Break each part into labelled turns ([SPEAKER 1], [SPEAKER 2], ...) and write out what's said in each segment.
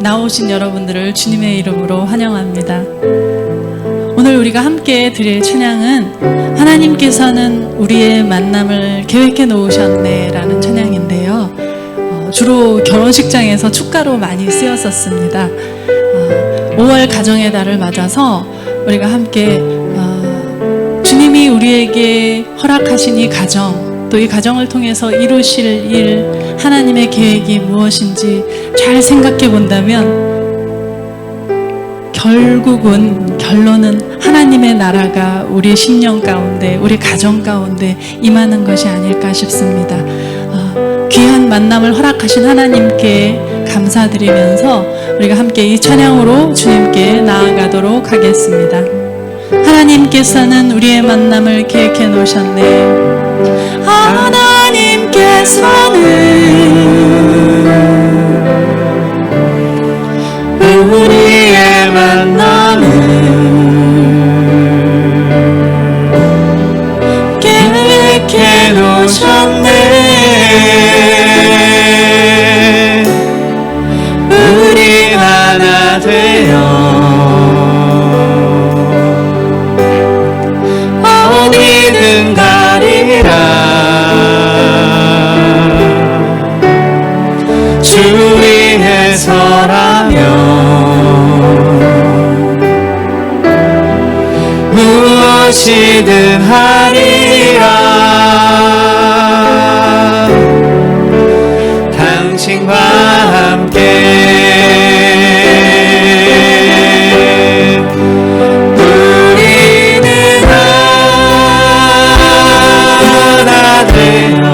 [SPEAKER 1] 나오신 여러분들을 주님의 이름으로 환영합니다. 오늘 우리가 함께 드릴 찬양은 하나님께서는 우리의 만남을 계획해 놓으셨네 라는 찬양인데요. 주로 결혼식장에서 축가로 많이 쓰였었습니다. 5월 가정의 달을 맞아서 우리가 함께 주님이 우리에게 허락하신 이 가정, 또 이 가정을 통해서 이루실 일, 하나님의 계획이 무엇인지 잘 생각해 본다면 결론은 하나님의 나라가 우리 심령 가운데, 우리 가정 가운데 임하는 것이 아닐까 싶습니다. 귀한 만남을 허락하신 하나님께 감사드리면서 우리가 함께 이 찬양으로 주님께 나아가도록 하겠습니다. 하나님께서는 우리의 만남을 계획해 놓으셨네. 하나님께서는 우리의 만남을 계획해 놓으셨네. 우리 하나 되어 어디든 가리라. 주 위에 서라면 무엇이든 하리라. 당신과 함께 우리는 하나 되어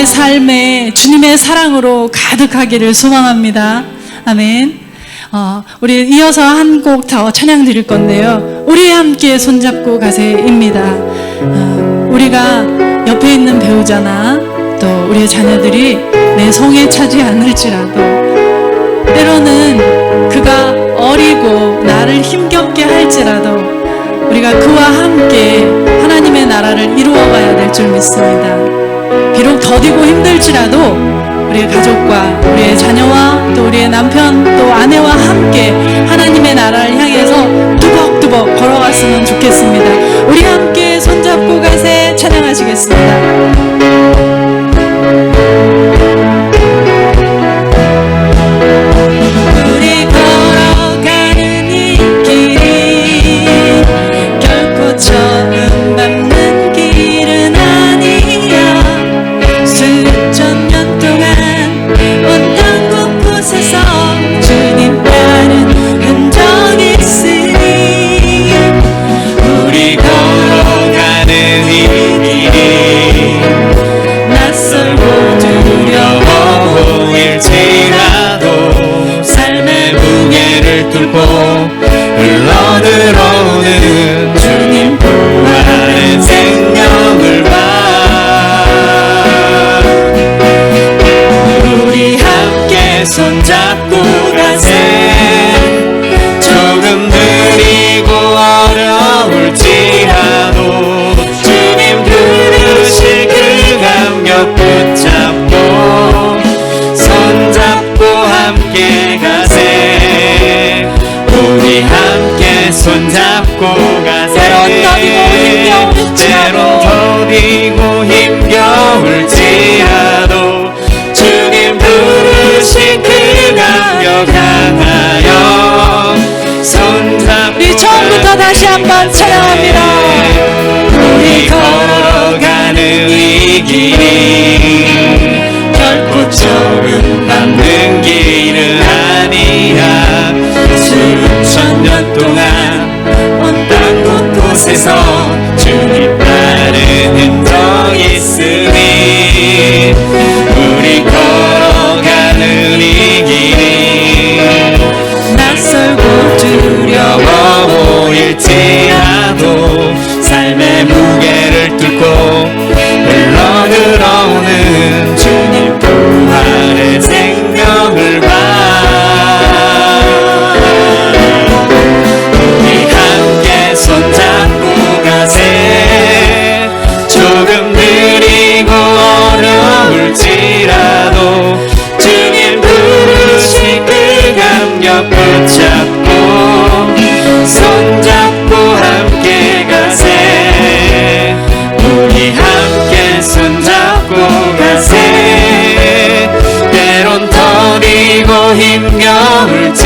[SPEAKER 1] 삶에 주님의 사랑으로 가득하기를 소망합니다. 아멘. 우리 이어서 한 곡 더 찬양 드릴 건데요. 우리 함께 손잡고 가세입니다. 우리가 옆에 있는 배우자나 또 우리의 자녀들이 내 성에 차지 않을지라도 때로는 그가 어리고 나를 힘겹게 할지라도 우리가 그와 함께 하나님의 나라를 이루어가야 될 줄 믿습니다. 비록 더디고 힘들지라도 우리의 가족과 우리의 자녀와 또 우리의 남편 또 아내와 함께 하나님의 나라를 향해서 뚜벅뚜벅 걸어갔으면 좋겠습니다. 우리 함께 손잡고 가세 찬양하시겠습니다.
[SPEAKER 2] 우리 걸어가는 이 길이 길이 결코 조금 남는 길은 아니야. 수천 년 동안 온 땅 곳곳에서 주님 따른 흔적 있으니 우리 걸어가는 이 길이 낯설고 두려워 보일지라도 삶의 무게를 뚫고 흘러들어오는 주님 부활의 생명을 봐. 우리 함께 손잡고 가세. 조금 느리고 어려울지라도 주님 부르신 그 감격 붙잡고 손잡고 함께 가세. 우리 함께 손잡고 가세. 때론 더디고 힘겨울지라도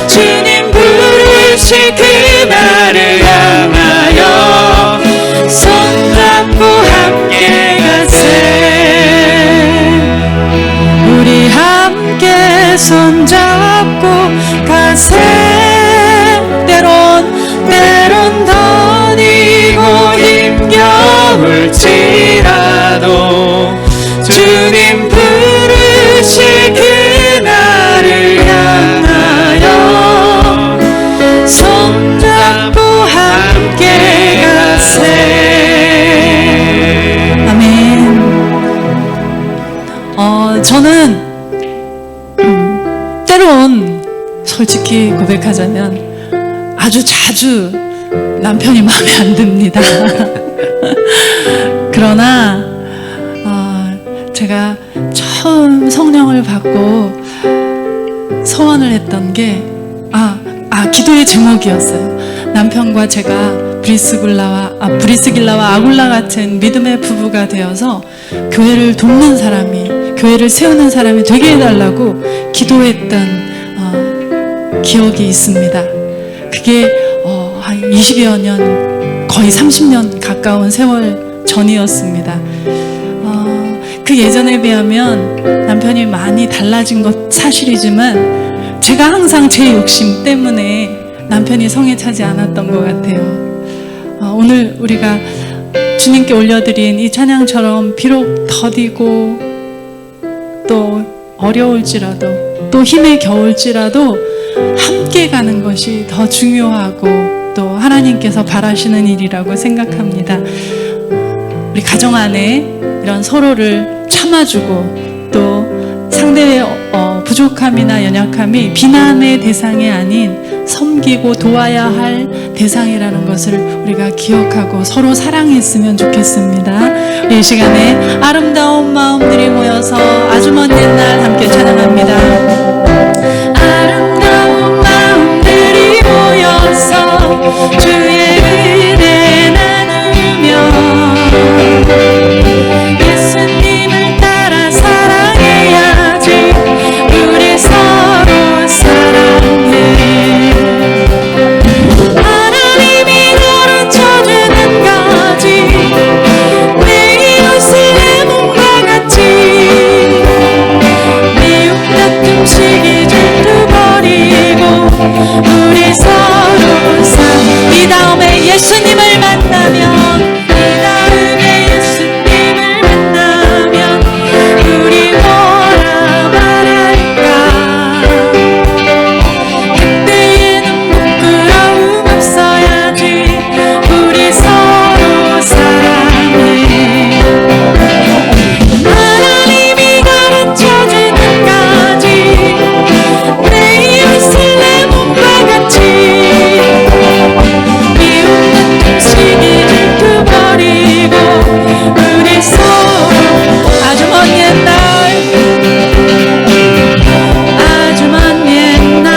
[SPEAKER 2] 주님 부르실 그날을 향하여 손잡고 함께 가세.
[SPEAKER 1] 우리 함께 손잡고 가세. 때론 더디고
[SPEAKER 2] 힘겨울지라도 주님 부르실 그날을 향하여 손잡고 함께 가세.
[SPEAKER 1] 아멘. 저는 때론 솔직히 고백하자면 아주 자주 남편이 마음에 안 듭니다. 그러나 제가 처음 성령을 받고 소원을 했던 게 기도의 제목이었어요. 남편과 제가 브리스길라와 아굴라 같은 믿음의 부부가 되어서 교회를 돕는 사람이, 교회를 세우는 사람이 되게 해달라고 기도했던 기억이 있습니다. 그게 한 20여 년, 거의 30년 가까운 세월 전이었습니다. 그 예전에 비하면 남편이 많이 달라진 것 사실이지만 제가 항상 제 욕심 때문에 남편이 성에 차지 않았던 것 같아요. 오늘 우리가 주님께 올려드린 이 찬양처럼 비록 더디고 또 어려울지라도 또 힘에 겨울지라도 함께 가는 것이 더 중요하고 또 하나님께서 바라시는 일이라고 생각합니다. 우리 가정 안에 이런 서로를 참아주고 또 상대의 부족함이나 연약함이 비난의 대상이 아닌 섬기고 도와야 할 대상이라는 것을 우리가 기억하고 서로 사랑했으면 좋겠습니다. 이 시간에 아름다운 마음들이 모여서 아주 먼 옛날 함께 찬양합니다. 아름다운 마음들이 모여서 주의 은혜 나누며 예수님을 따라 사랑해야지. 우리 서로 사랑해. 하나님이 가르쳐주는 가지 내 이웃을 내 몸과 같이 미움 같은 시기 줄투버리고 우리 서로 이 다음에 예수님을 만나면 우리 뭐라 말할까. 그때에는 부끄러움 없어야지. 우리 서로 사랑해. 하나님이 가르쳐주는 가지 내 이웃을 내 몸과 같이 미움 같은 시기 질투버리고 우리 서로 아주 먼 옛날 아주 먼 옛날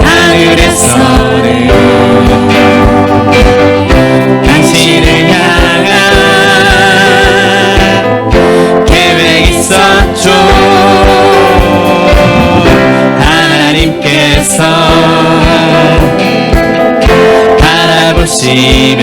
[SPEAKER 1] 하늘에서는
[SPEAKER 2] 당신을 향한 계획 있었죠. 하나님께서 바라보시며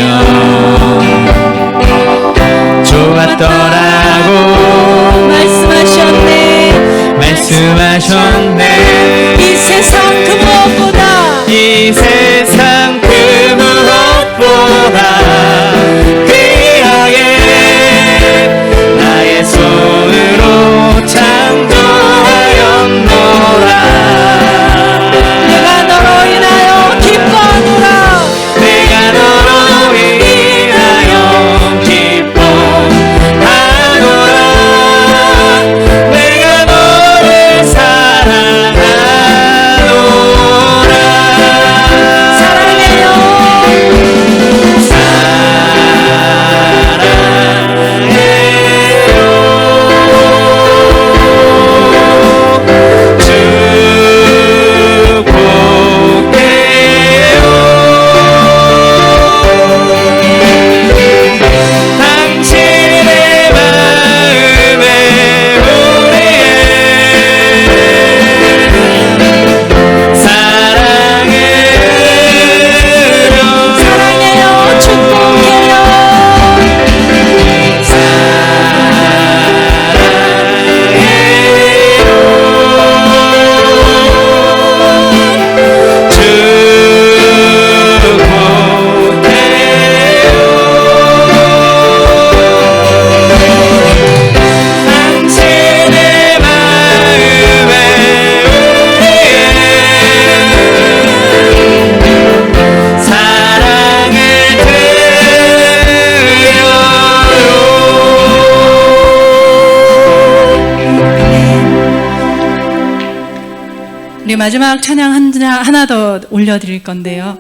[SPEAKER 1] 우리 마지막 찬양 하나 더 올려드릴 건데요.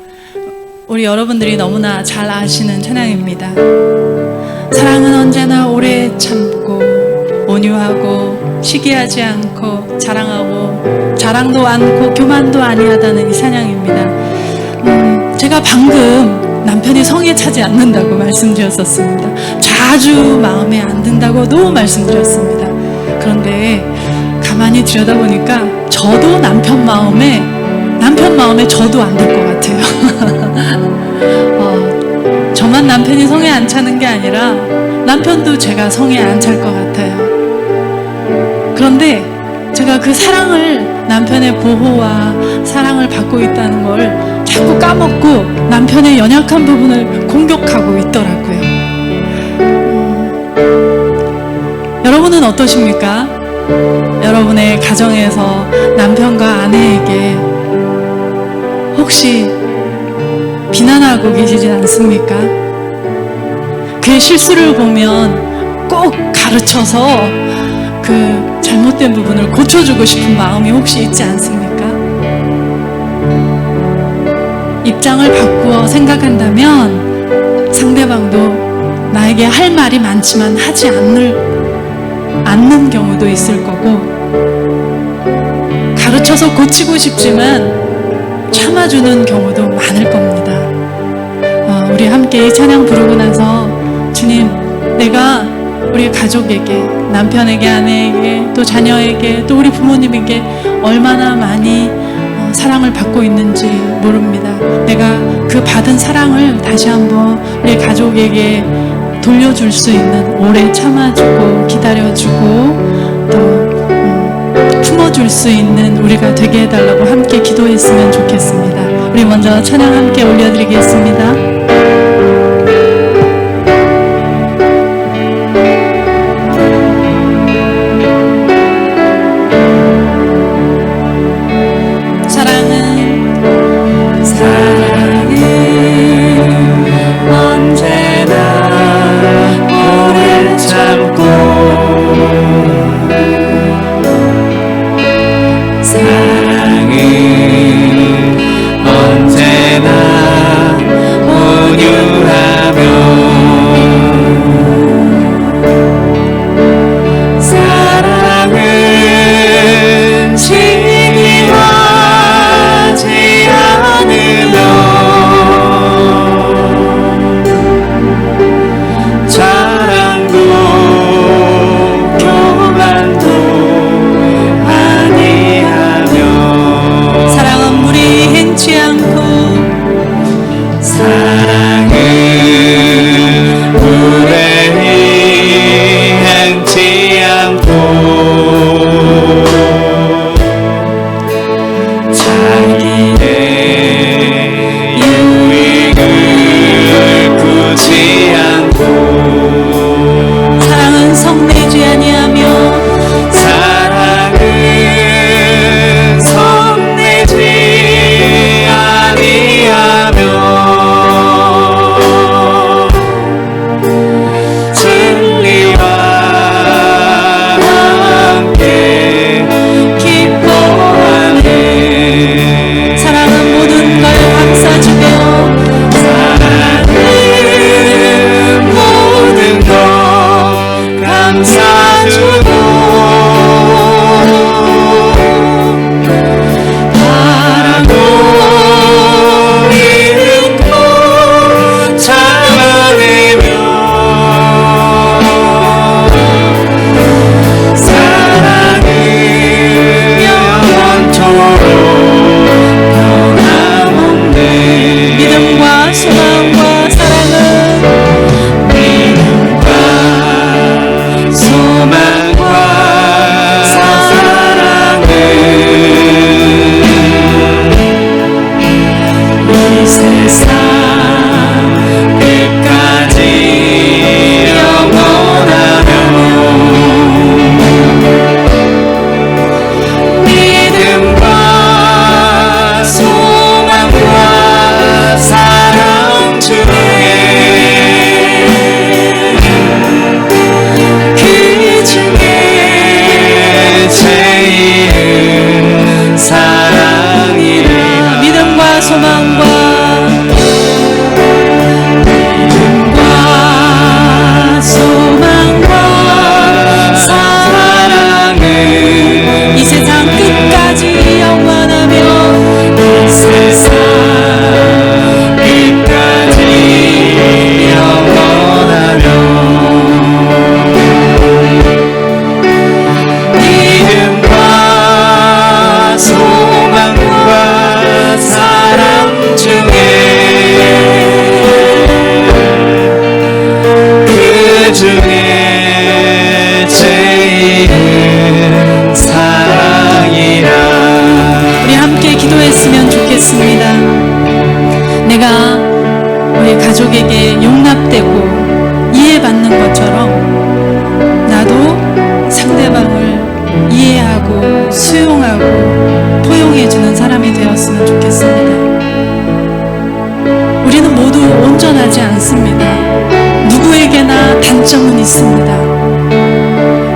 [SPEAKER 1] 우리 여러분들이 너무나 잘 아시는 찬양입니다. 사랑은 언제나 오래 참고 온유하고 시기하지 않고 자랑도 않고 교만도 아니하다는 이 찬양입니다. 제가 방금 남편이 성에 차지 않는다고 말씀드렸었습니다. 자주 마음에 안 든다고도 말씀드렸습니다. 그런데 가만히 들여다보니까 저도 남편 마음에 저도 안 들 것 같아요. 저만 남편이 성에 안 차는 게 아니라 남편도 제가 성에 안 찰 것 같아요. 그런데 제가 그 사랑을, 남편의 보호와 사랑을 받고 있다는 걸 자꾸 까먹고 남편의 연약한 부분을 공격하고 있더라고요. 여러분은 어떠십니까? 여러분의 가정에서 남편과 아내에게 혹시 비난하고 계시지 않습니까? 그의 실수를 보면 꼭 가르쳐서 그 잘못된 부분을 고쳐주고 싶은 마음이 혹시 있지 않습니까? 입장을 바꾸어 생각한다면 상대방도 나에게 할 말이 많지만 하지 않는 경우도 있을 거고, 가르쳐서 고치고 싶지만 참아주는 경우도 많을 겁니다. 우리 함께 이 찬양 부르고 나서 주님, 내가 우리 가족에게, 남편에게, 아내에게, 또 자녀에게, 또 우리 부모님에게 얼마나 많이 사랑을 받고 있는지 모릅니다. 내가 그 받은 사랑을 다시 한번 우리 가족에게 돌려줄 수 있는, 오래 참아주고 기다려주고 또 품어줄 수 있는 우리가 되게 해달라고 함께 기도했으면 좋겠습니다. 우리 먼저 찬양 함께 올려드리겠습니다.
[SPEAKER 2] 자랑도 중에 제일은 사랑이라.
[SPEAKER 1] 우리 함께 기도했으면 좋겠습니다. 내가 우리 가족에게 용납되고 이해받는 것처럼 나도 상대방을 이해하고 수용하고 포용해주는 사람이 되었으면 좋겠습니다. 우리는 모두 온전하지 않습니다. 누구에게나 단점은 있습니다.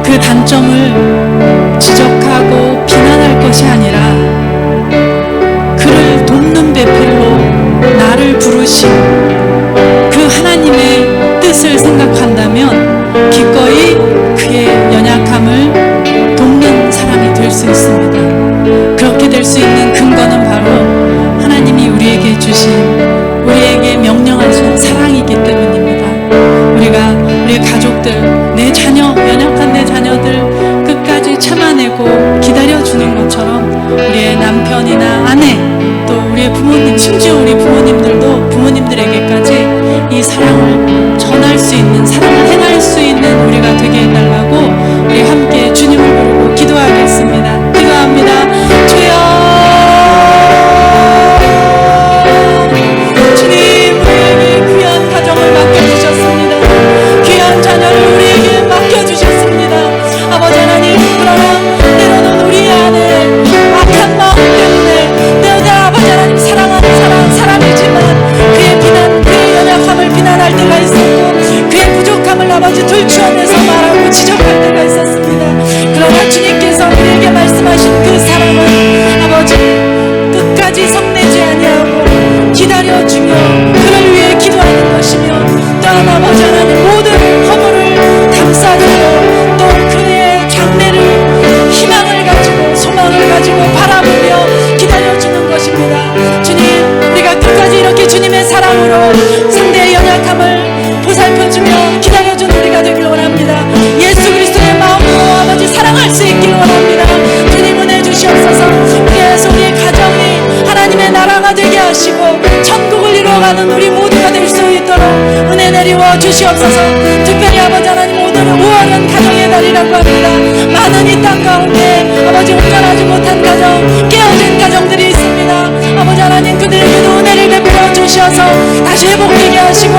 [SPEAKER 1] 그 단점을 지적하고 비난할 것이 아니라 그를 돕는 배필로 나를 부르신 그 하나님의 뜻을 생각한다면 기꺼이 그의 연약함을 돕는 사람이 될 수 있습니다. 그렇게 될 수 있는 근거는 바로 하나님이 우리에게 주신, 우리에게 명령하신 사랑이기 때문입니다. 우리 가족들, 내 자녀, 연약한 내 자녀들 끝까지 참아내고 기다려주는 것처럼 우리의 남편이나 아내, 또 우리의 부모님, 심지어 우리 부모님들도 부모님들에게까지 이 사랑을 전할 수 있는, 사랑을 행할 수 있는 우리가 되게 해달라고 우리 함께 주님을 부르고 기도하겠습니다. 기도합니다. 주님, 우리에게 귀한 가정을 맡겨주셨습니다. 귀한 자녀를 우리에게 맡겨주셨습니다. 아버지 하나님, 그러나 때로는 우리 안에 악한 마음 때문에 내 아버지 하나님 사람이지만 그의 비난, 그의 연약함을 비난할 때가 있었고 그의 부족함을 아버지 들추어내서 말하고 지적할 때가 있었습니다. 그러나 주님께서 우리에게 말씀하신 그 사랑은 아버지 끝까지 성내지 아니하고 기다려주며 그를 위해 기도하는 것이며, 또한 아버지 하나님 모든 허물을 감싸주고 또 그의 장래를 희망을 가지고 소망을 가지고 바라보며 기다려주는 것입니다. 주님, 우리가 끝까지 이렇게 주님의 사랑으로 상대의 연약함을 보살펴주며 기다려주는 우리가 되길 원합니다. 예수 그리스도의 마음으로 아버지 사랑할 수 있길 원합니다. 주님 은혜 주시옵소서. 그래서 우리의 가정이 하나님의 나라가 되게 하시고 천국을 이루어가는 우리 모두가 될 수 있도록 은혜 내리워 주시옵소서. 특별히 아버지 하나님, 오늘은 5월은 가정의 달이라고 합니다. 많은 이 땅 가운데 아버지 온전하지 못한 가정, 깨어진 가정들이 있습니다. 아버지 하나님, 그들에게도 은혜를 베풀어 주셔서 다시 회복되게 하시고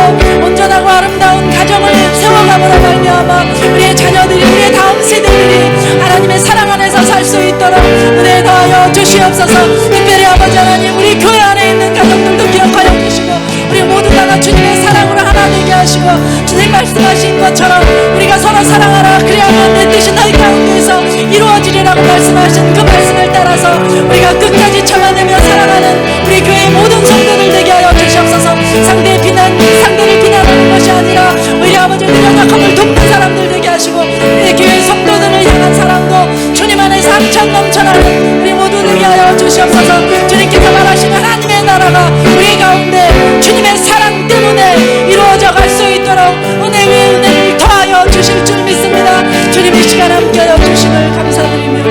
[SPEAKER 1] 온전하고 아름다운 가정을 세워감으로 말미암아 우리의 자녀들이, 우리의 다음 세대들이 하나님의 사랑 안에서 살 수 있도록 은혜 더하여 주시옵소서. 특별히 아버지 하나님, 우리 교회 안에 있는 가정들도 기억하여 주시고 우리 모두가 다 주님의 사랑으로 하나 되게 하시고 주님 말씀하신 것처럼 우리가 서로 사랑하라, 그래야만 내 뜻이 너희 가운데에서 이루어지리라고 말씀하신 그 말씀을 따라서 우리가 끝까지 참아내며 살아가는 우리 교회의 모든 성도들 되게 하여 주시옵소서. 상대를 비난하는 것이 아니라 우리 아버지의 연약함을 돕는 사람들 되게 하시고 우리 교회 성도들을 향한 사랑도 주님 안에서 한참 넘쳐나는 우리 모두 되게 하여 주시옵소서. 주님께서 말하시는 하나님의 나라가 우리 가운데 주님의 사랑 때문에 이루어져 갈 수 있도록 은혜 위에 은혜를 더하여 주실 줄 믿습니다. 주님 이 시간 함께하여 주심을 감사드리며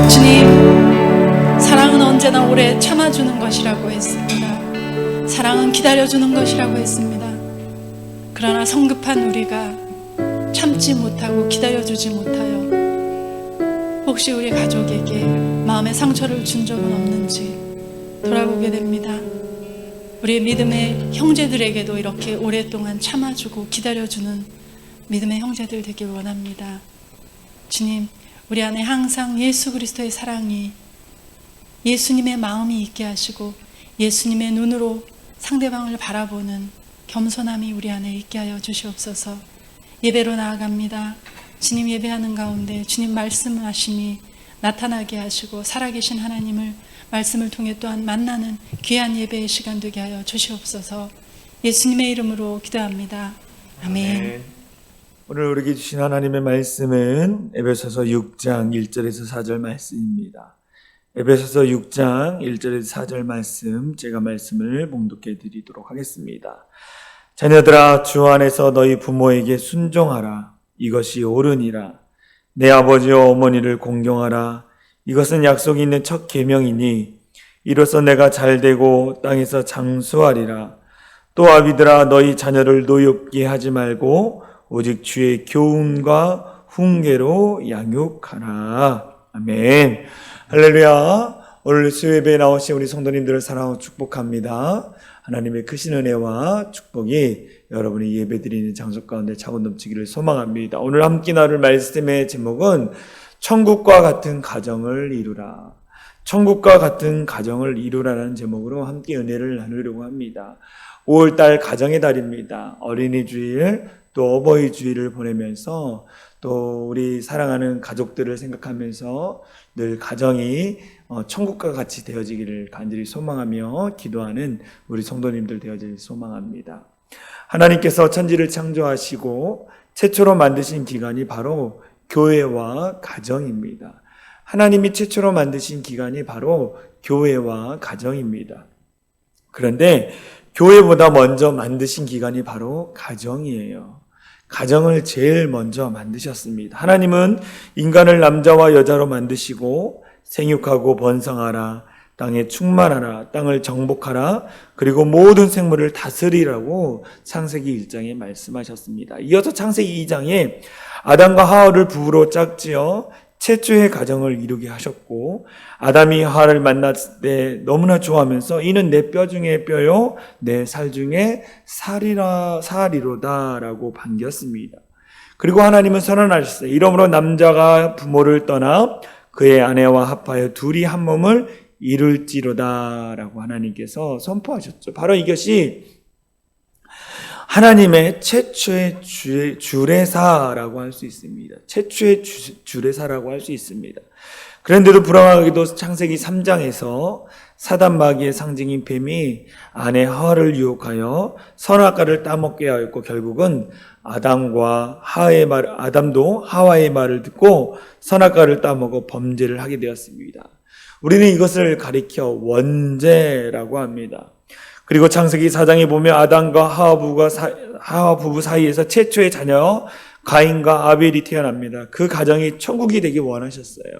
[SPEAKER 1] 주님, 사랑은 언제나 오래 참아주는 것이라고 했습니다. 사랑은 기다려주는 것이라고 했습니다. 그러나 성급한 우리가 참지 못하고 기다려주지 못하여 혹시 우리 가족에게 마음의 상처를 준 적은 없는지 돌아보게 됩니다. 우리 믿음의 형제들에게도 이렇게 오랫동안 참아주고 기다려주는 믿음의 형제들 되길 원합니다. 주님, 우리 안에 항상 예수 그리스도의 사랑이, 예수님의 마음이 있게 하시고 예수님의 눈으로 상대방을 바라보는 겸손함이 우리 안에 있게 하여 주시옵소서. 예배로 나아갑니다. 주님 예배하는 가운데 주님 말씀하심이 나타나게 하시고 살아계신 하나님을 말씀을 통해 또한 만나는 귀한 예배의 시간 되게 하여 주시옵소서. 예수님의 이름으로 기도합니다. 아멘.
[SPEAKER 3] 오늘 우리에게 주신 하나님의 말씀은 에베소서 6장 1절에서 4절 말씀입니다. 에베소서 6장 1절에서 4절 말씀, 제가 말씀을 봉독해 드리도록 하겠습니다. 자녀들아, 주 안에서 너희 부모에게 순종하라. 이것이 옳으니라. 내 아버지와 어머니를 공경하라. 이것은 약속이 있는 첫 계명이니 이로써 내가 잘되고 땅에서 장수하리라. 또 아비들아 너희 자녀를 노엽게 하지 말고 오직 주의 교훈과 훈계로 양육하라. 아멘. 할렐루야. 오늘 수요예배에 나오신 우리 성도님들을 사랑하고 축복합니다. 하나님의 크신 은혜와 축복이 여러분이 예배드리는 장소 가운데 차고 넘치기를 소망합니다. 오늘 함께 나눌 말씀의 제목은 천국과 같은 가정을 이루라. 천국과 같은 가정을 이루라는 제목으로 함께 은혜를 나누려고 합니다. 5월달 가정의 달입니다. 어린이 주일 또 어버이 주일을 보내면서 또 우리 사랑하는 가족들을 생각하면서 늘 가정이 천국과 같이 되어지기를 간절히 소망하며 기도하는 우리 성도님들 되어지길 소망합니다. 하나님께서 천지를 창조하시고 최초로 만드신 기관이 바로 교회와 가정입니다. 하나님이 최초로 만드신 기관이 바로 교회와 가정입니다. 그런데 교회보다 먼저 만드신 기관이 바로 가정이에요. 가정을 제일 먼저 만드셨습니다. 하나님은 인간을 남자와 여자로 만드시고 생육하고 번성하라, 땅에 충만하라, 땅을 정복하라, 그리고 모든 생물을 다스리라고 창세기 1장에 말씀하셨습니다. 이어서 창세기 2장에 아담과 하와를 부부로 짝지어 최초의 가정을 이루게 하셨고, 아담이 하와를 만났을 때 너무나 좋아하면서 이는 내 뼈 중에 뼈요 내 살 중에 살이로다 라고 반겼습니다. 그리고 하나님은 선언하셨어요. 이러므로 남자가 부모를 떠나 그의 아내와 합하여 둘이 한 몸을 이룰지로다 라고 하나님께서 선포하셨죠. 바로 이것이 하나님의 최초의 주례사라고 할 수 있습니다. 최초의 주례사라고 할 수 있습니다. 그런데도 불행하게도 창세기 3장에서 사단 마귀의 상징인 뱀이 아내 하와를 유혹하여 선악과를 따먹게 하였고, 결국은 아담도 하와의 말을 듣고 선악과를 따먹어 범죄를 하게 되었습니다. 우리는 이것을 가리켜 원죄라고 합니다. 그리고 창세기 4장에 보면 아담과 하와 부부 사이에서 최초의 자녀 가인과 아벨이 태어납니다. 그 가정이 천국이 되기 원하셨어요.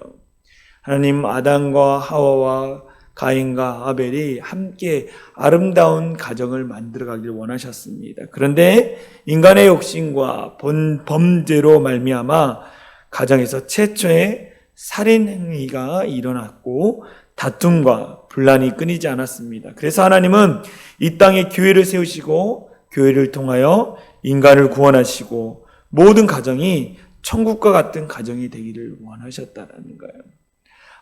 [SPEAKER 3] 하나님 아담과 하와와 가인과 아벨이 함께 아름다운 가정을 만들어가기를 원하셨습니다. 그런데 인간의 욕심과 범죄로 말미암아 가정에서 최초의 살인 행위가 일어났고 다툼과 분란이 끊이지 않았습니다. 그래서 하나님은 이 땅에 교회를 세우시고 교회를 통하여 인간을 구원하시고 모든 가정이 천국과 같은 가정이 되기를 원하셨다라는 거예요.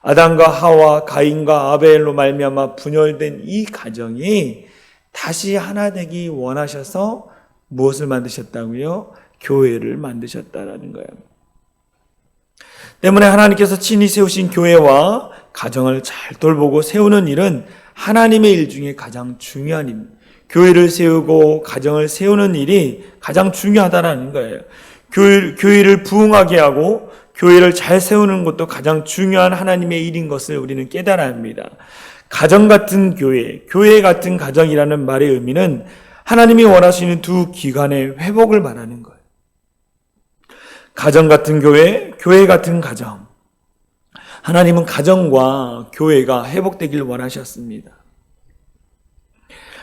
[SPEAKER 3] 아담과 하와, 가인과 아벨로 말미암아 분열된 이 가정이 다시 하나 되기 원하셔서 무엇을 만드셨다고요? 교회를 만드셨다라는 거예요. 때문에 하나님께서 친히 세우신 교회와 가정을 잘 돌보고 세우는 일은 하나님의 일 중에 가장 중요한 일입니다. 교회를 세우고 가정을 세우는 일이 가장 중요하다는 거예요. 교회를 부흥하게 하고 교회를 잘 세우는 것도 가장 중요한 하나님의 일인 것을 우리는 깨달아야 합니다. 가정 같은 교회, 교회 같은 가정이라는 말의 의미는 하나님이 원하시는 두 기관의 회복을 말하는 거예요. 가정 같은 교회, 교회 같은 가정. 하나님은 가정과 교회가 회복되길 원하셨습니다.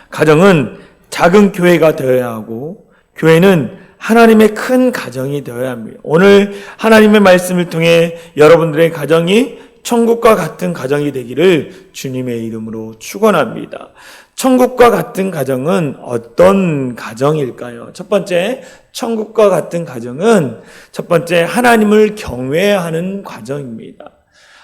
[SPEAKER 3] 가정은 작은 교회가 되어야 하고 교회는 하나님의 큰 가정이 되어야 합니다. 오늘 하나님의 말씀을 통해 여러분들의 가정이 천국과 같은 가정이 되기를 주님의 이름으로 축원합니다. 천국과 같은 가정은 어떤 가정일까요? 첫 번째, 천국과 같은 가정은 첫 번째 하나님을 경외하는 가정입니다.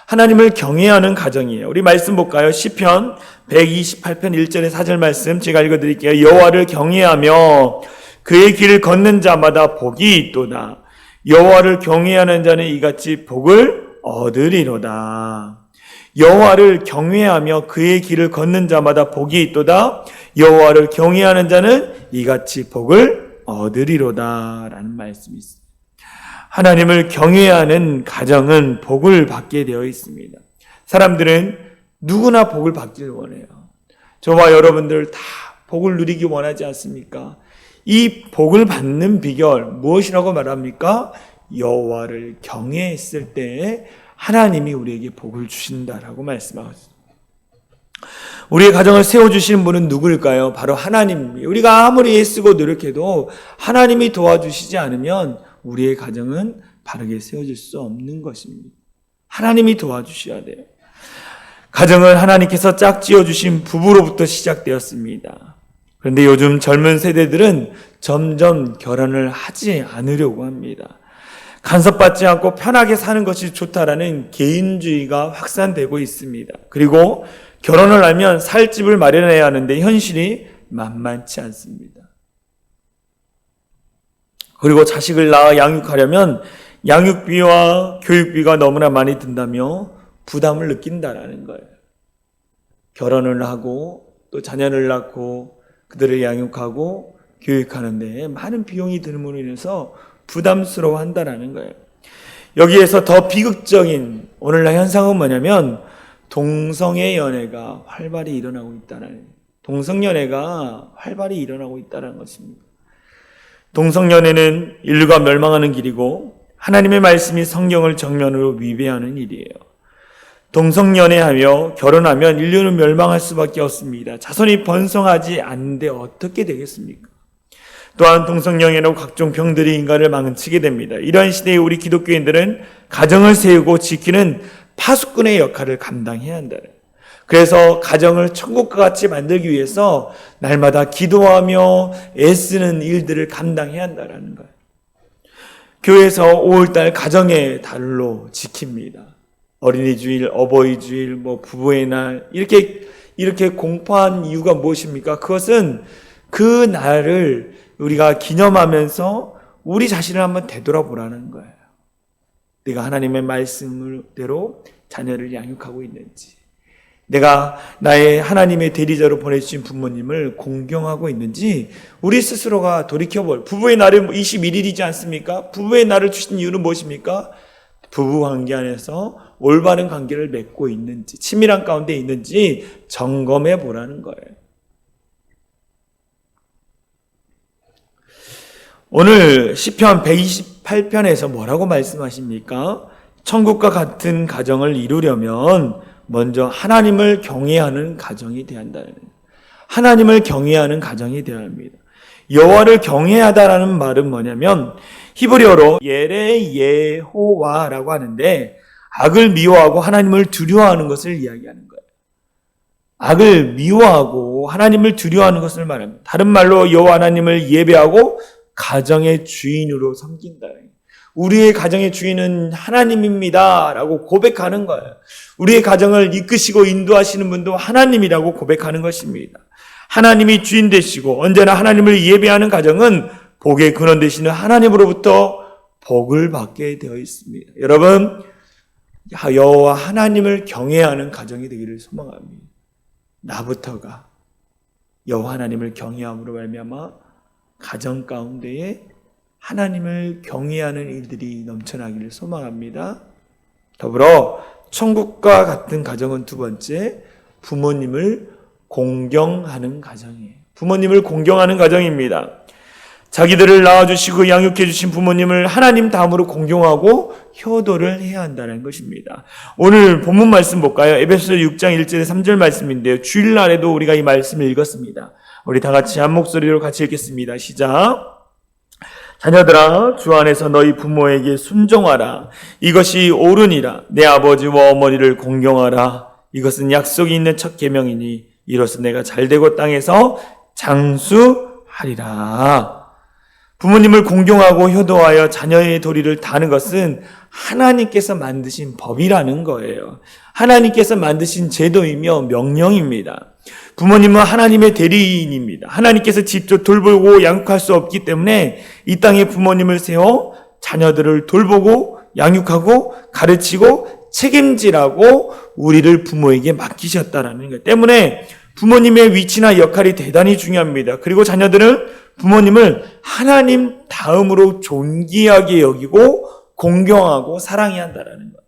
[SPEAKER 3] 하나님을 경외하는 가정이에요. 우리 말씀 볼까요? 시편 128편 1절에 4절 말씀 제가 읽어드릴게요. 여호와를 경외하며 그의 길을 걷는 자마다 복이 있도다. 여호와를 경외하는 자는 이같이 복을 얻으리로다. 여호와를 경외하며 그의 길을 걷는 자마다 복이 있도다. 여호와를 경외하는 자는 이같이 복을 얻으리로다 라는 말씀이 있습니다. 하나님을 경외하는 가정은 복을 받게 되어 있습니다. 사람들은 누구나 복을 받기를 원해요. 저와 여러분들 다 복을 누리기 원하지 않습니까? 이 복을 받는 비결 무엇이라고 말합니까? 여호와를 경외했을 때 하나님이 우리에게 복을 주신다라고 말씀하셨습니다. 우리의 가정을 세워주시는 분은 누구일까요? 바로 하나님입니다. 우리가 아무리 애쓰고 노력해도 하나님이 도와주시지 않으면 우리의 가정은 바르게 세워질 수 없는 것입니다. 하나님이 도와주셔야 돼요. 가정은 하나님께서 짝지어주신 부부로부터 시작되었습니다. 그런데 요즘 젊은 세대들은 점점 결혼을 하지 않으려고 합니다. 간섭받지 않고 편하게 사는 것이 좋다라는 개인주의가 확산되고 있습니다. 그리고 결혼을 하면 살 집을 마련해야 하는데 현실이 만만치 않습니다. 그리고 자식을 낳아 양육하려면 양육비와 교육비가 너무나 많이 든다며 부담을 느낀다라는 거예요. 결혼을 하고 또 자녀를 낳고 그들을 양육하고 교육하는데 많은 비용이 듦으로 인해서 부담스러워한다라는 거예요. 여기에서 더 비극적인 오늘날 현상은 뭐냐면 동성애 연애가 활발히 일어나고 있다는, 동성연애가 활발히 일어나고 있다는 것입니다. 동성연애는 인류가 멸망하는 길이고 하나님의 말씀이 성경을 정면으로 위배하는 일이에요. 동성연애하며 결혼하면 인류는 멸망할 수밖에 없습니다. 자손이 번성하지 않는데 어떻게 되겠습니까? 또한 동성연애로 각종 병들이 인간을 망치게 됩니다. 이러한 시대에 우리 기독교인들은 가정을 세우고 지키는 파수꾼의 역할을 감당해야 한다. 그래서 가정을 천국과 같이 만들기 위해서 날마다 기도하며 애쓰는 일들을 감당해야 한다는 거예요. 교회에서 5월달 가정의 달로 지킵니다. 어린이주일, 어버이주일, 부부의 날 이렇게 공포한 이유가 무엇입니까? 그것은 그 날을 우리가 기념하면서 우리 자신을 한번 되돌아보라는 거예요. 내가 하나님의 말씀대로 자녀를 양육하고 있는지, 내가 나의 하나님의 대리자로 보내주신 부모님을 공경하고 있는지 우리 스스로가 돌이켜볼, 부부의 날은 21일이지 않습니까? 부부의 날을 주신 이유는 무엇입니까? 부부 관계 안에서 올바른 관계를 맺고 있는지, 친밀한 가운데 있는지 점검해 보라는 거예요. 오늘 시편 128편에서 뭐라고 말씀하십니까? 천국과 같은 가정을 이루려면 먼저 하나님을 경외하는 가정이 되어야 한다는, 하나님을 경외하는 가정이 되어야 합니다. 여호와를 경외하다라는 말은 뭐냐면 히브리어로 예레 예호와라고 하는데 악을 미워하고 하나님을 두려워하는 것을 이야기하는 거예요. 악을 미워하고 하나님을 두려워하는 것을 말합니다. 다른 말로 여호와 하나님을 예배하고 가정의 주인으로 섬긴다. 우리의 가정의 주인은 하나님입니다 라고 고백하는 거예요. 우리의 가정을 이끄시고 인도하시는 분도 하나님이라고 고백하는 것입니다. 하나님이 주인 되시고 언제나 하나님을 예배하는 가정은 복의 근원 되시는 하나님으로부터 복을 받게 되어 있습니다. 여러분, 여호와 하나님을 경외하는 가정이 되기를 소망합니다. 나부터가 여호와 하나님을 경외함으로 말미암아 가정 가운데에 하나님을 경외하는 일들이 넘쳐나기를 소망합니다. 더불어 천국과 같은 가정은 두 번째, 부모님을 공경하는 가정이에요. 부모님을 공경하는 가정입니다. 자기들을 낳아주시고 양육해주신 부모님을 하나님 다음으로 공경하고 효도를 해야 한다는 것입니다. 오늘 본문 말씀 볼까요? 에베소서 6장 1절에 3절 말씀인데요. 주일날에도 우리가 이 말씀을 읽었습니다. 우리 다 같이 한 목소리로 같이 읽겠습니다. 시작. 자녀들아, 주 안에서 너희 부모에게 순종하라. 이것이 옳으니라. 내 아버지와 어머니를 공경하라. 이것은 약속이 있는 첫 계명이니 이로써 내가 잘되고 땅에서 장수하리라. 부모님을 공경하고 효도하여 자녀의 도리를 다하는 것은 하나님께서 만드신 법이라는 거예요. 하나님께서 만드신 제도이며 명령입니다. 부모님은 하나님의 대리인입니다. 하나님께서 직접 돌보고 양육할 수 없기 때문에 이 땅에 부모님을 세워 자녀들을 돌보고 양육하고 가르치고 책임지라고 우리를 부모에게 맡기셨다라는 것 때문에 부모님의 위치나 역할이 대단히 중요합니다. 그리고 자녀들은 부모님을 하나님 다음으로 존귀하게 여기고 공경하고 사랑해야 한다는 거예요.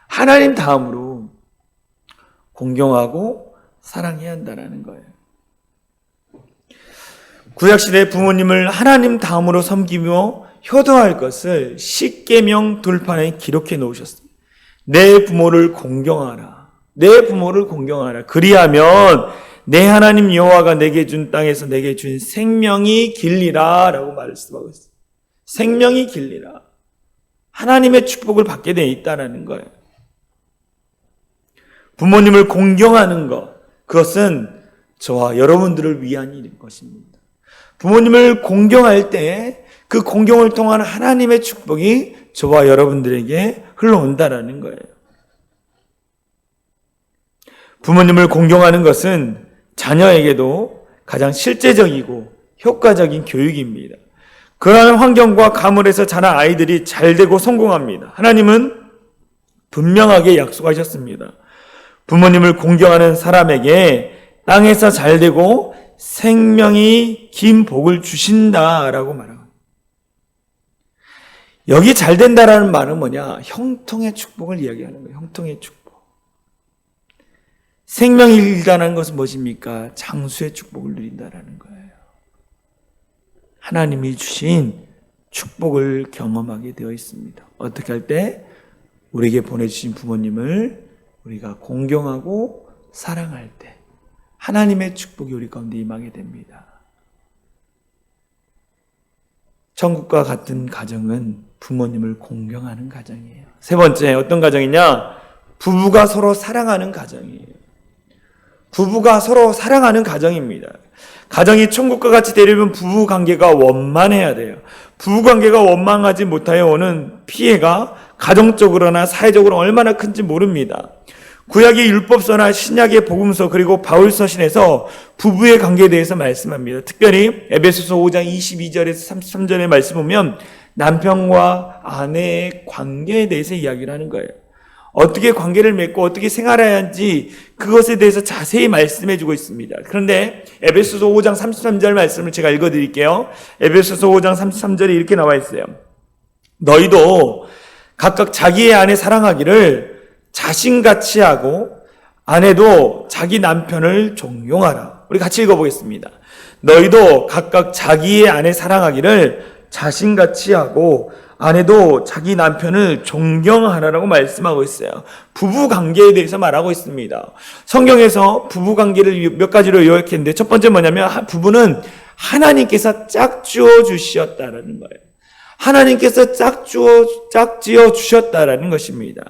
[SPEAKER 3] 하나님 다음으로 공경하고 사랑해야 한다는 거예요. 구약시대 부모님을 하나님 다음으로 섬기며 효도할 것을 십계명 돌판에 기록해 놓으셨습니다. 내 부모를 공경하라. 내 부모를 공경하라. 그리하면 내 하나님 여호와가 내게 준 땅에서 내게 준 생명이 길리라 라고 말씀하고 있어요. 생명이 길리라. 하나님의 축복을 받게 돼 있다는 거예요. 부모님을 공경하는 것, 그것은 저와 여러분들을 위한 일인 것입니다. 부모님을 공경할 때 그 공경을 통한 하나님의 축복이 저와 여러분들에게 흘러온다라는 거예요. 부모님을 공경하는 것은 자녀에게도 가장 실제적이고 효과적인 교육입니다. 그러한 환경과 가물에서 자란 아이들이 잘되고 성공합니다. 하나님은 분명하게 약속하셨습니다. 부모님을 공경하는 사람에게 땅에서 잘되고 생명이 긴 복을 주신다라고 말합니다. 여기 잘된다라는 말은 뭐냐? 형통의 축복을 이야기하는 거예요. 형통의 축복. 생명이 길다는 것은 무엇입니까? 장수의 축복을 누린다라는 거예요. 하나님이 주신 축복을 경험하게 되어 있습니다. 어떻게 할 때? 우리에게 보내주신 부모님을 우리가 공경하고 사랑할 때 하나님의 축복이 우리 가운데 임하게 됩니다. 천국과 같은 가정은 부모님을 공경하는 가정이에요. 세 번째, 어떤 가정이냐? 부부가 서로 사랑하는 가정이에요. 부부가 서로 사랑하는 가정입니다. 가정이 천국과 같이 되려면 부부 관계가 원만해야 돼요. 부부 관계가 원만하지 못하여 오는 피해가 가정적으로나 사회적으로 얼마나 큰지 모릅니다. 구약의 율법서나 신약의 복음서 그리고 바울서신에서 부부의 관계에 대해서 말씀합니다. 특별히 에베소서 5장 22절에서 33절의 말씀 보면 남편과 아내의 관계에 대해서 이야기를 하는 거예요. 어떻게 관계를 맺고 어떻게 생활해야 하는지 그것에 대해서 자세히 말씀해 주고 있습니다. 그런데 에베소서 5장 33절 말씀을 제가 읽어드릴게요. 에베소서 5장 33절에 이렇게 나와 있어요. 너희도 각각 자기의 아내 사랑하기를 자신같이 하고 아내도 자기 남편을 존경하라. 우리 같이 읽어보겠습니다. 너희도 각각 자기의 아내 사랑하기를 자신같이 하고 아내도 자기 남편을 존경하라라고 말씀하고 있어요. 부부 관계에 대해서 말하고 있습니다. 성경에서 부부 관계를 몇 가지로 요약했는데 첫 번째 뭐냐면 부부는 하나님께서 짝지어 주셨다라는 거예요. 하나님께서 짝지어 주셨다라는 것입니다.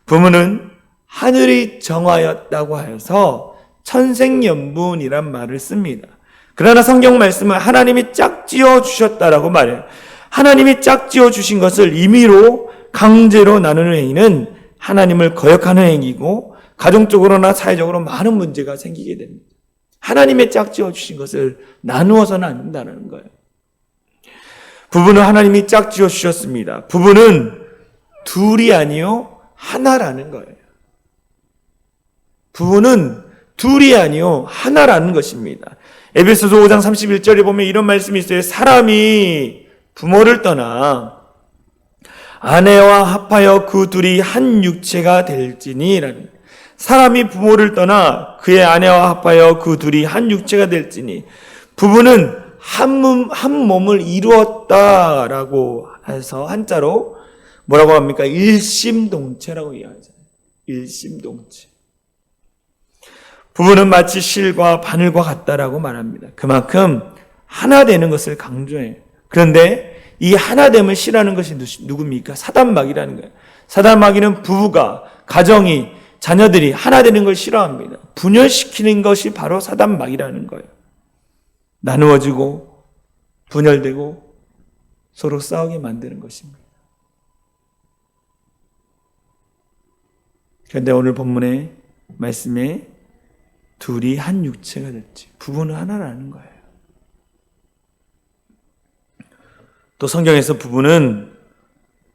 [SPEAKER 3] 부모는 하늘이 정하였다고 하여서 천생연분이란 말을 씁니다. 그러나 성경 말씀은 하나님이 짝지어 주셨다라고 말해요. 하나님이 짝지어 주신 것을 임의로 강제로 나누는 행위는 하나님을 거역하는 행위고 가정적으로나 사회적으로 많은 문제가 생기게 됩니다. 하나님의 짝지어 주신 것을 나누어서는 안 된다는 거예요. 부부는 하나님이 짝지어 주셨습니다. 부부는 둘이 아니요 하나라는 거예요. 부부는 둘이 아니요 하나라는 것입니다. 에베소서 5장 31절에 보면 이런 말씀이 있어요. 사람이 부모를 떠나 아내와 합하여 그 둘이 한 육체가 될지니 라는, 사람이 부모를 떠나 그의 아내와 합하여 그 둘이 한 육체가 될지니, 부부는 한 몸을 이루었다라고 해서 한자로 뭐라고 합니까? 일심동체라고 이야기하잖아요. 일심동체. 부부는 마치 실과 바늘과 같다라고 말합니다. 그만큼 하나 되는 것을 강조해요. 그런데 이 하나됨을 싫어하는 것이 누굽니까? 사단마귀라는 거예요. 사단마귀는 부부가, 가정이, 자녀들이 하나 되는 걸 싫어합니다. 분열시키는 것이 바로 사단마귀라는 거예요. 나누어지고 분열되고 서로 싸우게 만드는 것입니다. 그런데 오늘 본문의 말씀에 둘이 한 육체가 됐지, 부부는 하나라는 거예요. 또 성경에서 부부는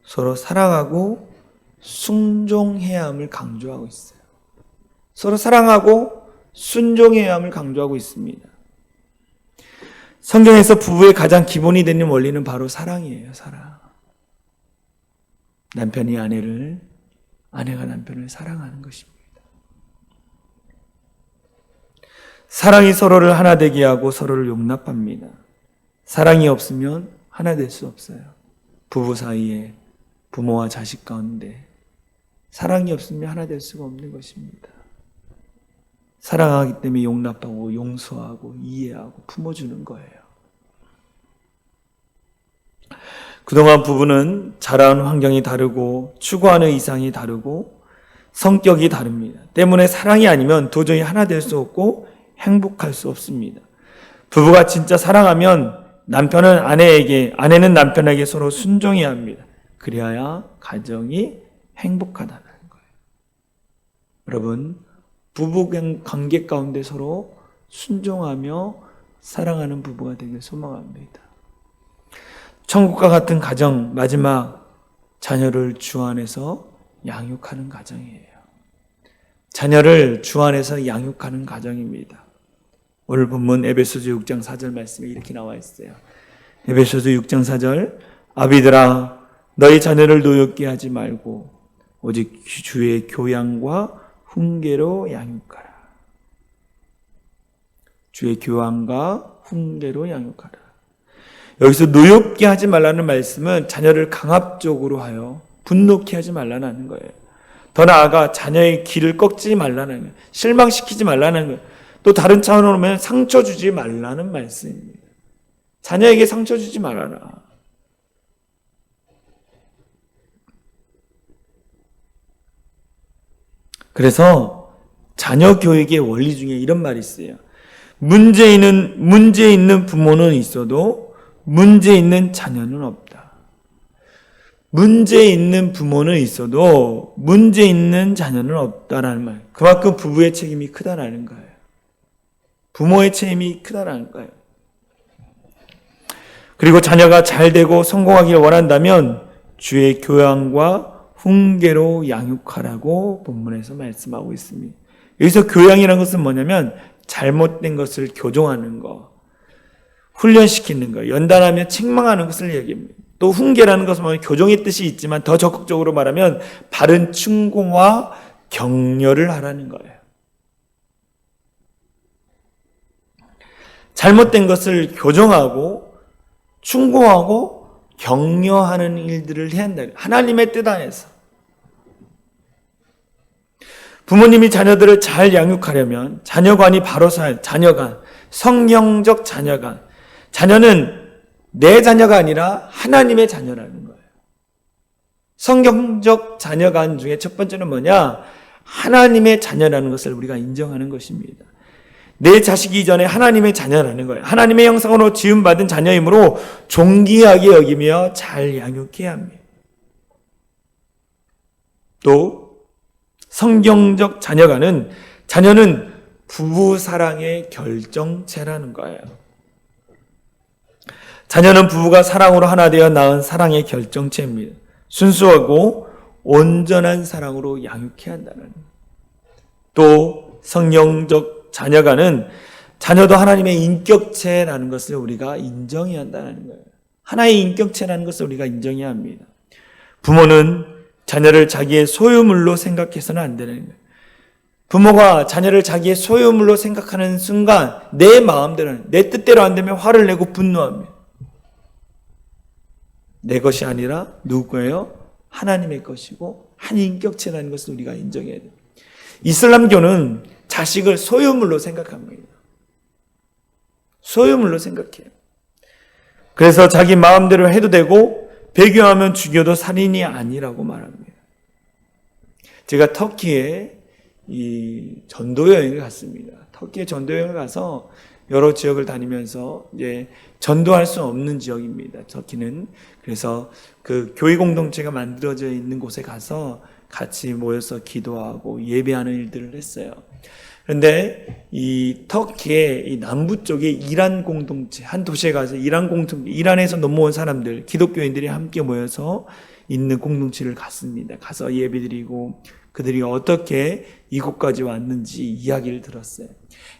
[SPEAKER 3] 서로 사랑하고 순종해야 함을 강조하고 있어요. 서로 사랑하고 순종해야 함을 강조하고 있습니다. 성경에서 부부의 가장 기본이 되는 원리는 바로 사랑이에요. 사랑. 남편이 아내를, 아내가 남편을 사랑하는 것입니다. 사랑이 서로를 하나 되게 하고 서로를 용납합니다. 사랑이 없으면 하나 될 수 없어요. 부부 사이에, 부모와 자식 가운데 사랑이 없으면 하나 될 수가 없는 것입니다. 사랑하기 때문에 용납하고 용서하고 이해하고 품어주는 거예요. 그동안 부부는 자라온 환경이 다르고 추구하는 이상이 다르고 성격이 다릅니다. 때문에 사랑이 아니면 도저히 하나 될 수 없고 행복할 수 없습니다. 부부가 진짜 사랑하면 남편은 아내에게, 아내는 남편에게 서로 순종해야 합니다. 그래야 가정이 행복하다는 거예요. 여러분, 부부 관계 가운데 서로 순종하며 사랑하는 부부가 되길 소망합니다. 천국과 같은 가정, 마지막 자녀를 주 안에서 양육하는 가정이에요. 자녀를 주 안에서 양육하는 가정입니다. 오늘 본문 에베소서 6장 4절 말씀에 이렇게 나와 있어요. 에베소서 6장 4절, 아비들아 너희 자녀를 노엽게 하지 말고 오직 주의 교양과 훈계로 양육하라. 주의 교양과 훈계로 양육하라. 여기서 노엽게 하지 말라는 말씀은 자녀를 강압적으로 하여 분노케 하지 말라는 거예요. 더 나아가 자녀의 길을 꺾지 말라는 거예요. 실망시키지 말라는 거예요. 또 다른 차원으로 보면 상처 주지 말라는 말씀입니다. 자녀에게 상처 주지 말아라. 그래서 자녀 교육의 원리 중에 이런 말이 있어요. 문제 있는 부모는 있어도 문제 있는 자녀는 없다. 문제 있는 부모는 있어도 문제 있는 자녀는 없다라는 말. 그만큼 부부의 책임이 크다라는 거예요. 부모의 책임이 크다라는 거예요. 그리고 자녀가 잘 되고 성공하길 원한다면 주의 교양과 훈계로 양육하라고 본문에서 말씀하고 있습니다. 여기서 교양이라는 것은 뭐냐면 잘못된 것을 교정하는 거, 훈련시키는 거, 연단하며 책망하는 것을 얘기합니다. 또 훈계라는 것은 뭐냐면 교정의 뜻이 있지만 더 적극적으로 말하면 바른 충고와 격려를 하라는 거예요. 잘못된 것을 교정하고 충고하고 격려하는 일들을 해야 한다. 하나님의 뜻 안에서. 부모님이 자녀들을 잘 양육하려면 자녀관이 바로 서야 자녀관, 성경적 자녀관. 자녀는 내 자녀가 아니라 하나님의 자녀라는 거예요. 성경적 자녀관 중에 첫 번째는 뭐냐? 하나님의 자녀라는 것을 우리가 인정하는 것입니다. 내 자식이 이전에 하나님의 자녀라는 거예요. 하나님의 형상으로 지음받은 자녀이므로 존귀하게 여기며 잘 양육해야 합니다. 또 성경적 자녀는 부부 사랑의 결정체라는 거예요. 자녀는 부부가 사랑으로 하나 되어 낳은 사랑의 결정체입니다. 순수하고 온전한 사랑으로 양육해야 한다는 거예요. 또 성경적 자녀도 하나님의 인격체라는 것을 우리가 인정해야 한다는 거예요. 하나의 인격체라는 것을 우리가 인정해야 합니다. 부모는 자녀를 자기의 소유물로 생각해서는 안 되는 거예요. 부모가 자녀를 자기의 소유물로 생각하는 순간 내 마음대로, 내 뜻대로 안 되면 화를 내고 분노합니다. 내 것이 아니라 누구 거예요? 하나님의 것이고 한 인격체라는 것을 우리가 인정해야 돼요. 이슬람교는 자식을 소유물로 생각합니다. 소유물로 생각해요. 그래서 자기 마음대로 해도 되고 배교하면 죽여도 살인이 아니라고 말합니다. 제가 터키에 이 전도 여행을 갔습니다. 터키에 전도 여행을 가서 여러 지역을 다니면서 이제 전도할 수 없는 지역입니다. 터키는. 그래서 그 교회 공동체가 만들어져 있는 곳에 가서 같이 모여서 기도하고 예배하는 일들을 했어요. 그런데 이 터키의 이 남부 쪽에 이란 공동체, 한 도시에 가서 이란 공동체, 이란에서 넘어온 사람들, 기독교인들이 함께 모여서 있는 공동체를 갔습니다. 가서 예배드리고 그들이 어떻게 이곳까지 왔는지 이야기를 들었어요.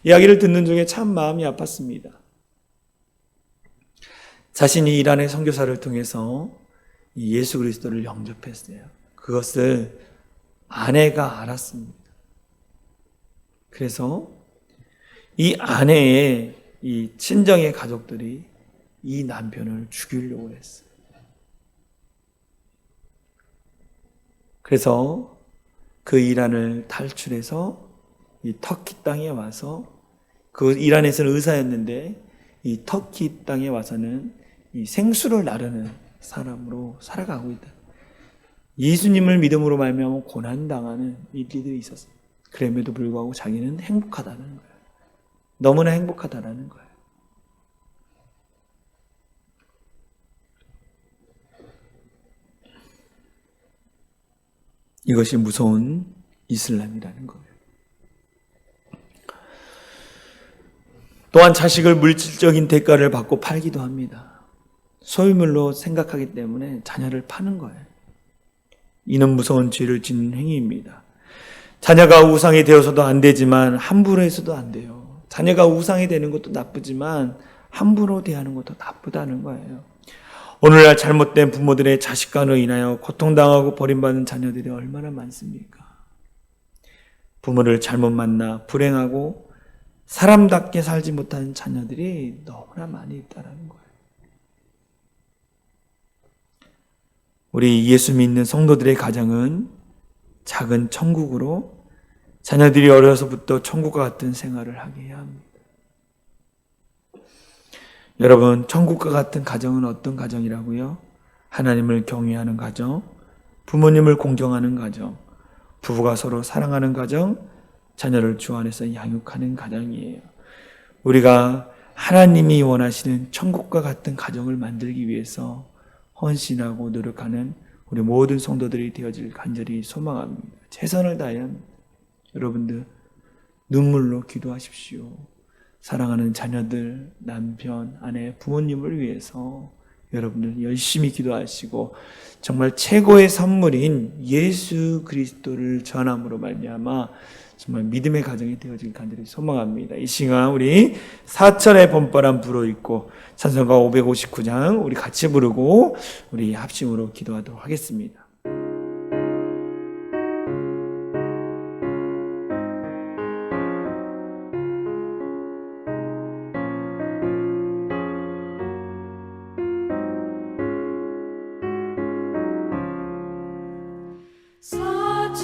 [SPEAKER 3] 이야기를 듣는 중에 참 마음이 아팠습니다. 자신이 이란의 선교사를 통해서 예수 그리스도를 영접했어요. 그것을 아내가 알았습니다. 그래서 이 아내의 이 친정의 가족들이 이 남편을 죽이려고 했어요. 그래서 그 이란을 탈출해서 이 터키 땅에 와서 그 이란에서는 의사였는데 이 터키 땅에 와서는 이 생수를 나르는 사람으로 살아가고 있다. 예수님을 믿음으로 말미암아 고난당하는 일들이 있었어요. 그럼에도 불구하고 자기는 행복하다는 거예요. 너무나 행복하다라는 거예요. 이것이 무서운 이슬람이라는 거예요. 또한 자식을 물질적인 대가를 받고 팔기도 합니다. 소유물로 생각하기 때문에 자녀를 파는 거예요. 이는 무서운 죄를 짓는 행위입니다. 자녀가 우상이 되어서도 안 되지만 함부로 해서도 안 돼요. 자녀가 우상이 되는 것도 나쁘지만 함부로 대하는 것도 나쁘다는 거예요. 오늘날 잘못된 부모들의 자식간으로 인하여 고통당하고 버림받은 자녀들이 얼마나 많습니까? 부모를 잘못 만나 불행하고 사람답게 살지 못하는 자녀들이 너무나 많이 있다는 거예요. 우리 예수 믿는 성도들의 가정은 작은 천국으로 자녀들이 어려서부터 천국과 같은 생활을 하게 해야 합니다. 여러분, 천국과 같은 가정은 어떤 가정이라고요? 하나님을 경외하는 가정, 부모님을 공경하는 가정, 부부가 서로 사랑하는 가정, 자녀를 주 안에서 양육하는 가정이에요. 우리가 하나님이 원하시는 천국과 같은 가정을 만들기 위해서 헌신하고 노력하는 우리 모든 성도들이 되어질 간절히 소망합니다. 최선을 다해야 합니다. 여러분들 눈물로 기도하십시오. 사랑하는 자녀들, 남편, 아내, 부모님을 위해서 여러분들 열심히 기도하시고 정말 최고의 선물인 예수 그리스도를 전함으로 말미암아 정말 믿음의 가정이 되어질 간절히 소망합니다. 이 시간 우리 사철의 봄바람 불어있고 찬송가 559장 우리 같이 부르고 우리 합심으로 기도하도록 하겠습니다.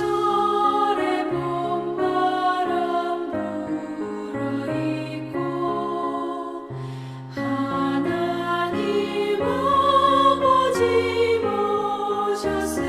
[SPEAKER 1] 사철의 봄바람 불어있고 하나님 아버지 모셔세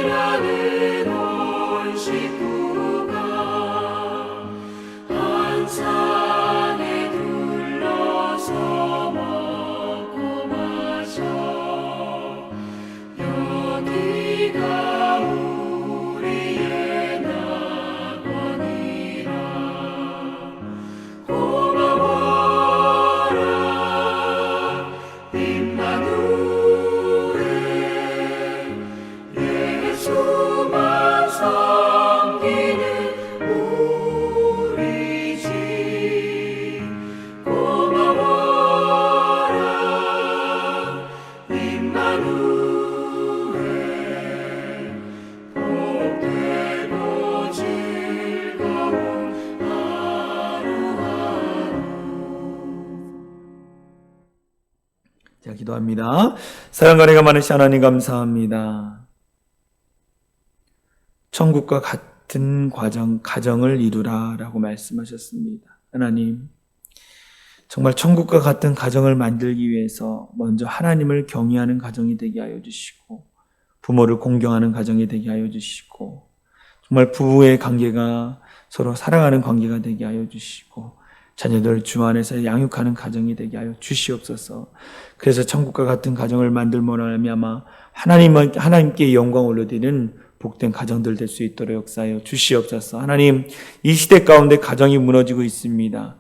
[SPEAKER 4] 지라는 온 식구가 한 산에 둘러서 먹고 마셔 여기가 우리의 낙원이라 고마워라 임마누엘 예수만 섬기는 우리 집 고마워라 임마누엘 복되고 즐거운 하루하루.
[SPEAKER 3] 자, 기도합니다. 사랑과 은혜가 많으신 하나님 감사합니다. 천국과 같은 가정을 이루라 라고 말씀하셨습니다. 하나님, 정말 천국과 같은 가정을 만들기 위해서 먼저 하나님을 경외하는 가정이 되게 하여 주시고 부모를 공경하는 가정이 되게 하여 주시고 정말 부부의 관계가 서로 사랑하는 관계가 되게 하여 주시고 자녀들 주 안에서 양육하는 가정이 되게 하여 주시옵소서. 그래서 천국과 같은 가정을 만들므로 말미암아 하나님께 영광 올려드리는 복된 가정들 될 수 있도록 역사하여 주시옵소서. 하나님, 이 시대 가운데 가정이 무너지고 있습니다.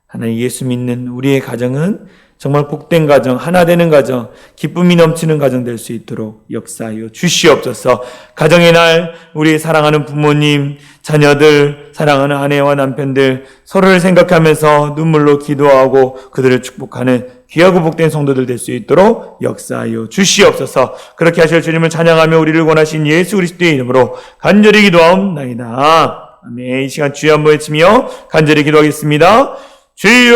[SPEAKER 3] 하나님, 예수 믿는 우리의 가정은 정말 복된 가정, 하나 되는 가정, 기쁨이 넘치는 가정 될 수 있도록 역사하여 주시옵소서. 가정의 날 우리 사랑하는 부모님, 자녀들, 사랑하는 아내와 남편들 서로를 생각하면서 눈물로 기도하고 그들을 축복하는 귀하고 복된 성도들 될 수 있도록 역사하여 주시옵소서. 그렇게 하실 주님을 찬양하며 우리를 원하신 예수 그리스도의 이름으로 간절히 기도하옵나이다. 아멘. 이 시간 주여 한번 외치며 간절히 기도하겠습니다. 주여